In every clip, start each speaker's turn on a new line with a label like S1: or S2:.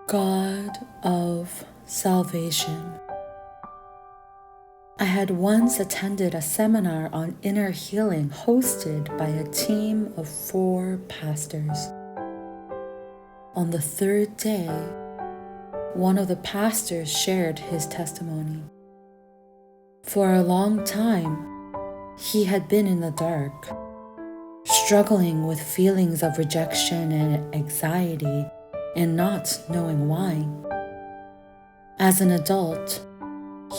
S1: God of salvation. I had once attended a seminar on inner healing hosted by a team of 4 pastors. On the 3rd day, one of the pastors shared his testimony. For a long time, he had been in the dark, struggling with feelings of rejection and anxiety and not knowing why. As an adult,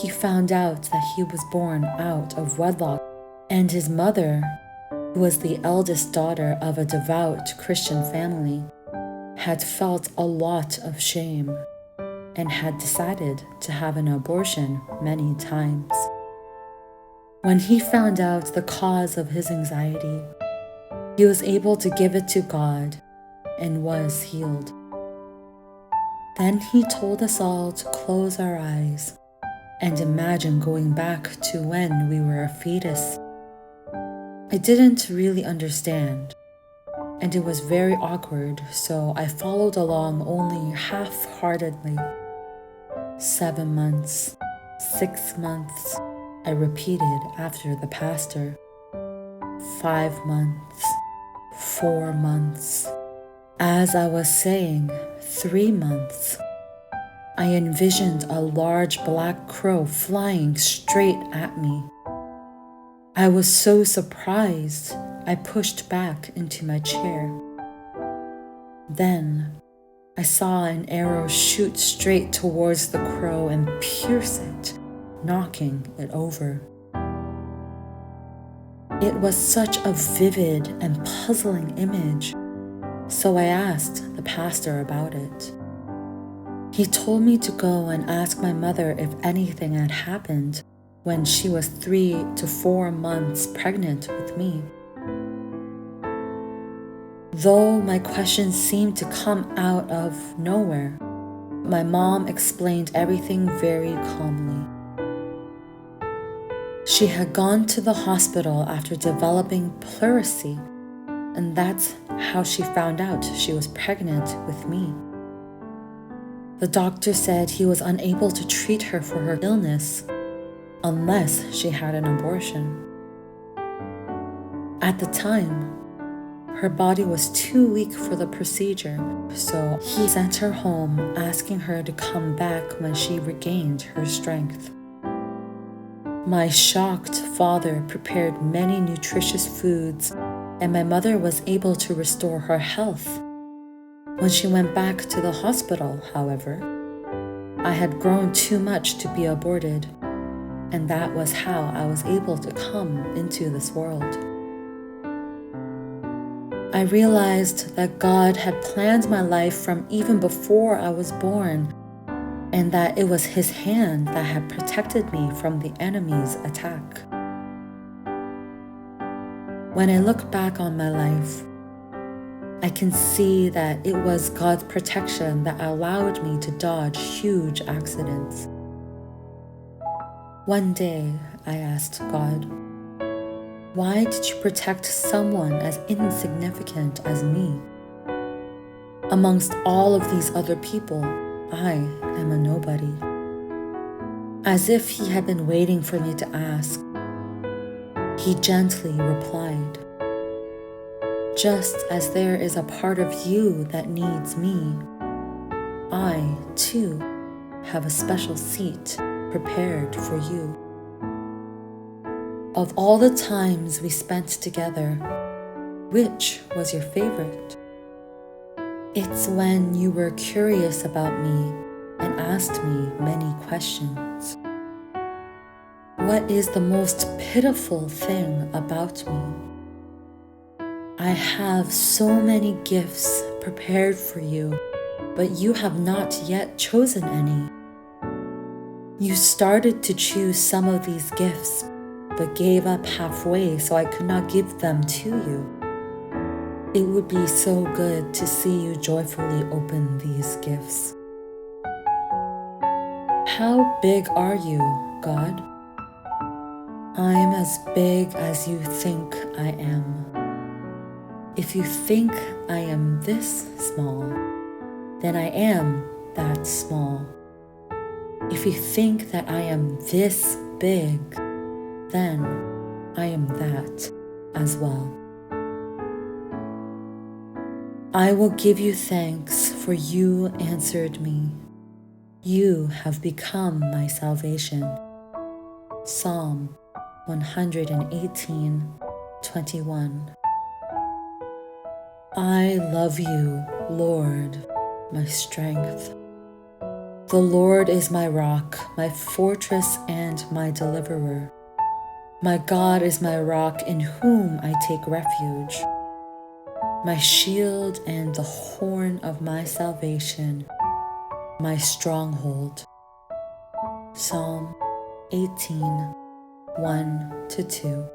S1: he found out that he was born out of wedlock, and his mother, who was the eldest daughter of a devout Christian family, had felt a lot of shame and had decided to have an abortion many times. When he found out the cause of his anxiety, he was able to give it to God and was healed. Then he told us all to close our eyes and imagine going back to when we were a fetus. I didn't really understand, and it was very awkward, so I followed along only half-heartedly. 7 months, 6 months, I repeated after the pastor. 5 months, 4 months. As I was saying, 3 months, I envisioned a large black crow flying straight at me. I was so surprised, I pushed back into my chair. Then, I saw an arrow shoot straight towards the crow and pierce it, knocking it over. It was such a vivid and puzzling image, so I asked the pastor about it. He told me to go and ask my mother if anything had happened when she was 3 to 4 months pregnant with me. Though my questions seemed to come out of nowhere, my mom explained everything very calmly. She had gone to the hospital after developing pleurisy, and that's how she found out she was pregnant with me. The doctor said he was unable to treat her for her illness unless she had an abortion. At the time, her body was too weak for the procedure, so he sent her home asking her to come back when she regained her strength. My shocked father prepared many nutritious foods, and my mother was able to restore her health. When she went back to the hospital, however, I had grown too much to be aborted, and that was how I was able to come into this world. I realized that God had planned my life from even before I was born, and that it was His hand that had protected me from the enemy's attack. When I look back on my life, I can see that it was God's protection that allowed me to dodge huge accidents. One day, I asked God, "Why did you protect someone as insignificant as me? Amongst all of these other people, I am a nobody." As if He had been waiting for me to ask, He gently replied, "Just as there is a part of you that needs me, I, too, have a special seat prepared for you." Of all the times we spent together, which was your favorite? It's when you were curious about me and asked me many questions. What is the most pitiful thing about me? I have so many gifts prepared for you, but you have not yet chosen any. You started to choose some of these gifts, but gave up halfway, so I could not give them to you. It would be so good to see you joyfully open these gifts. How big are you, God? I'm as big as you think I am. If you think I am this small, then I am that small. If you think that I am this big, then I am that as well. I will give you thanks, for you answered me. You have become my salvation. Psalm 118:21. I love you, Lord, my strength. The Lord is my rock, my fortress, and my deliverer. My God is my rock in whom I take refuge, my shield and the horn of my salvation, my stronghold. Psalm 18:1-2.